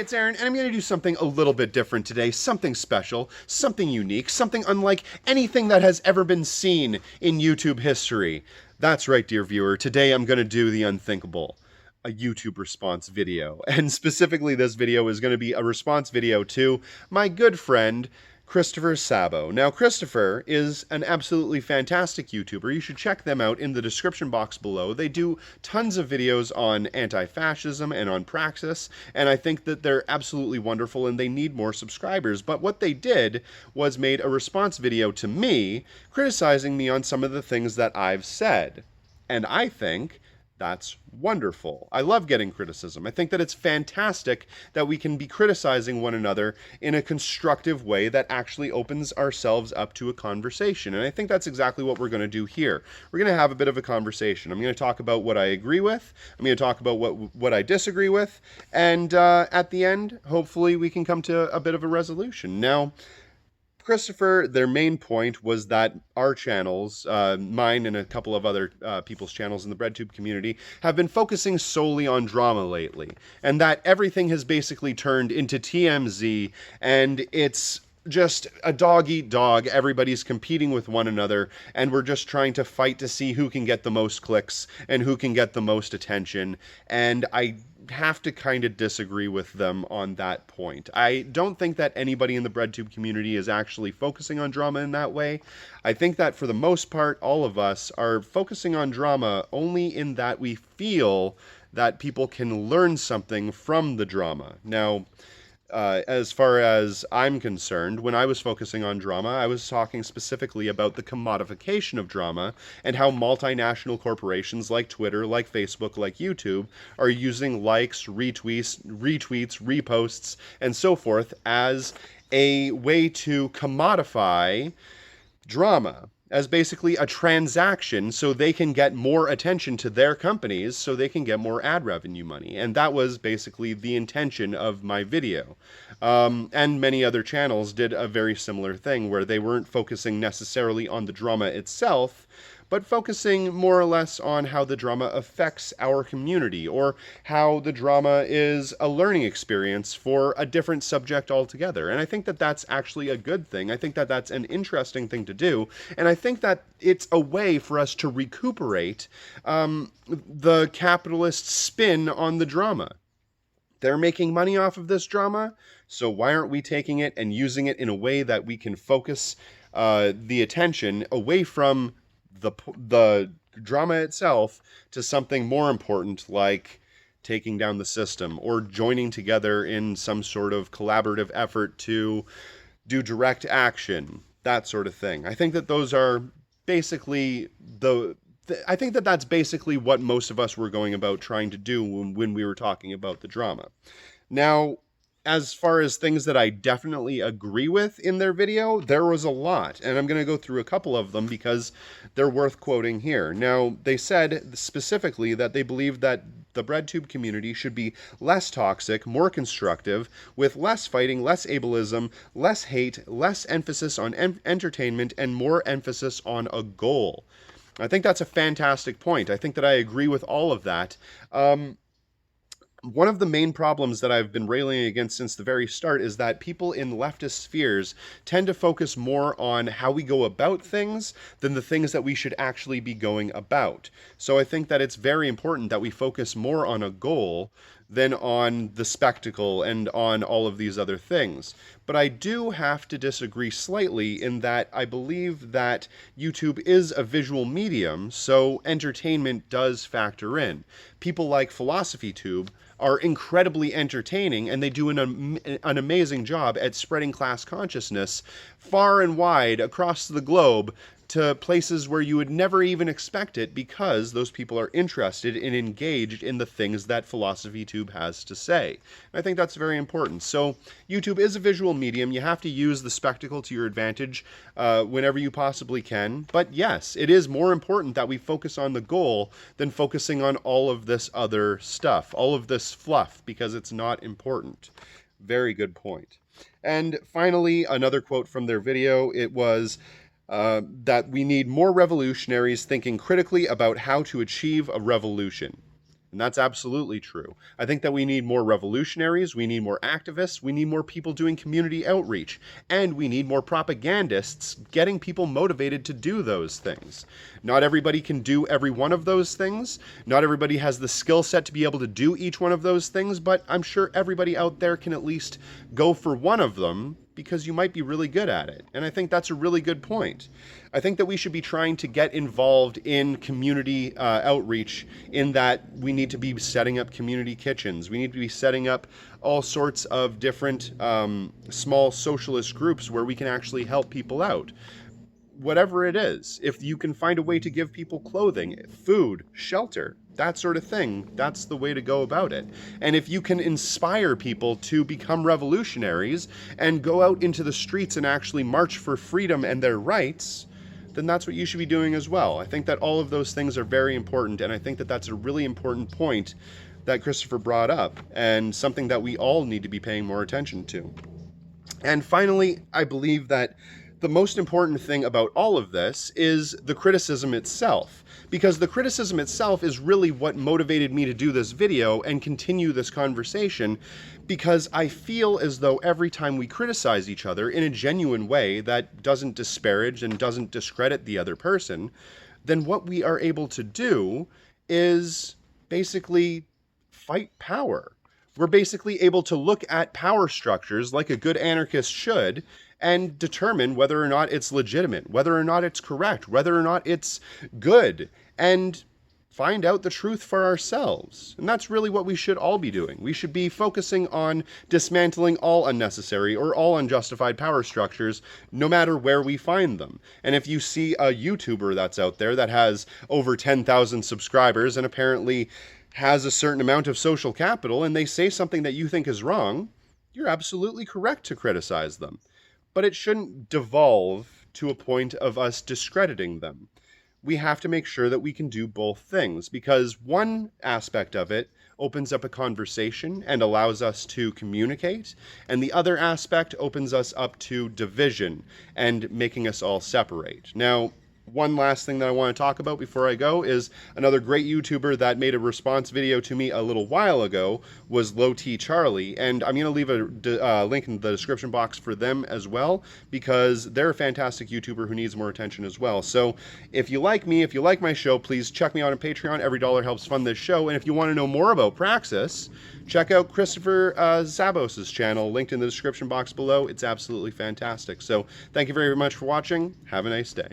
it's Aaron, and I'm going to do something a little bit different today, something special, something unique, something unlike anything that has ever been seen in YouTube history. That's right, dear viewer, today I'm going to do the unthinkable. A YouTube response video. And specifically, this video is going to be a response video to my good friend, Christopher Szabo. Now, Christopher is an absolutely fantastic YouTuber. You should check them out in the description box below. They do tons of videos on anti-fascism and on praxis, and I think that they're absolutely wonderful and they need more subscribers. But what they did was made a response video to me, criticizing me on some of the things that I've said. And I think that's wonderful. I love getting criticism. I think that it's fantastic that we can be criticizing one another in a constructive way that actually opens ourselves up to a conversation. And I think that's exactly what we're going to do here. We're going to have a bit of a conversation. I'm going to talk about what I agree with. I'm going to talk about what I disagree with. And at the end, hopefully we can come to a bit of a resolution. Now, Christopher, their main point was that our channels, mine and a couple of other people's channels in the BreadTube community, have been focusing solely on drama lately, and that everything has basically turned into TMZ, and it's just a dog eat dog. Everybody's competing with one another, and we're just trying to fight to see who can get the most clicks and who can get the most attention. And I have to kind of disagree with them on that point. I don't think that anybody in the BreadTube community is actually focusing on drama in that way. I think that for the most part, all of us are focusing on drama only in that we feel that people can learn something from the drama. Now, as far as I'm concerned, when I was focusing on drama, I was talking specifically about the commodification of drama and how multinational corporations like Twitter, like Facebook, like YouTube are using likes, retweets, reposts, and so forth as a way to commodify drama, as basically a transaction so they can get more attention to their companies so they can get more ad revenue money. And that was basically the intention of my video. And many other channels did a very similar thing where they weren't focusing necessarily on the drama itself, but focusing more or less on how the drama affects our community, or how the drama is a learning experience for a different subject altogether. And I think that that's actually a good thing. I think that that's an interesting thing to do, and I think that it's a way for us to recuperate the capitalist spin on the drama. They're making money off of this drama, so why aren't we taking it and using it in a way that we can focus the attention away from the drama itself to something more important, like taking down the system or joining together in some sort of collaborative effort to do direct action, that sort of thing. I think that those are basically I think that that's basically what most of us were going about trying to do when we were talking about the drama. Now, as far as things that I definitely agree with in their video, there was a lot, and I'm going to go through a couple of them because they're worth quoting here. Now, they said specifically that they believe that the BreadTube community should be less toxic, more constructive, with less fighting, less ableism, less hate, less emphasis on entertainment, and more emphasis on a goal. I think that's a fantastic point. I think that I agree with all of that. One of the main problems that I've been railing against since the very start is that people in leftist spheres tend to focus more on how we go about things than the things that we should actually be going about. So I think that it's very important that we focus more on a goal than on the spectacle and on all of these other things. But I do have to disagree slightly in that I believe that YouTube is a visual medium, so entertainment does factor in. People like PhilosophyTube are incredibly entertaining, and they do an amazing job at spreading class consciousness far and wide across the globe to places where you would never even expect it, because those people are interested and engaged in the things that PhilosophyTube has to say. And I think that's very important. So YouTube is a visual medium. You have to use the spectacle to your advantage whenever you possibly can. But yes, it is more important that we focus on the goal than focusing on all of this other stuff, all of this fluff, because it's not important. Very good point. And finally, another quote from their video. It was that we need more revolutionaries thinking critically about how to achieve a revolution. And that's absolutely true. I think that we need more revolutionaries, we need more activists, we need more people doing community outreach, and we need more propagandists getting people motivated to do those things. Not everybody can do every one of those things. Not everybody has the skill set to be able to do each one of those things, but I'm sure everybody out there can at least go for one of them because you might be really good at it. And I think that's a really good point. I think that we should be trying to get involved in community outreach, in that we need to be setting up community kitchens. We need to be setting up all sorts of different small socialist groups where we can actually help people out. Whatever it is, if you can find a way to give people clothing, food, shelter, that sort of thing, that's the way to go about it. And if you can inspire people to become revolutionaries and go out into the streets and actually march for freedom and their rights, then that's what you should be doing as well. I think that all of those things are very important, and I think that that's a really important point that Christopher brought up, and something that we all need to be paying more attention to. And finally, I believe that the most important thing about all of this is the criticism itself, because the criticism itself is really what motivated me to do this video and continue this conversation, because I feel as though every time we criticize each other in a genuine way that doesn't disparage and doesn't discredit the other person, then what we are able to do is basically fight power. We're basically able to look at power structures like a good anarchist should and determine whether or not it's legitimate, whether or not it's correct, whether or not it's good, and find out the truth for ourselves. And that's really what we should all be doing. We should be focusing on dismantling all unnecessary or all unjustified power structures, no matter where we find them. And if you see a YouTuber that's out there that has over 10,000 subscribers and apparently has a certain amount of social capital, and they say something that you think is wrong, you're absolutely correct to criticize them. But it shouldn't devolve to a point of us discrediting them. We have to make sure that we can do both things, because one aspect of it opens up a conversation and allows us to communicate, and the other aspect opens us up to division and making us all separate. Now, one last thing that I want to talk about before I go is another great YouTuber that made a response video to me a little while ago was Low T Charlie, and I'm going to leave a link in the description box for them as well, because they're a fantastic YouTuber who needs more attention as well. So if you like me, if you like my show, please check me out on Patreon. Every dollar helps fund this show. And if you want to know more about Praxis, check out Christopher Szabos' channel, linked in the description box below. It's absolutely fantastic. So thank you very much for watching. Have a nice day.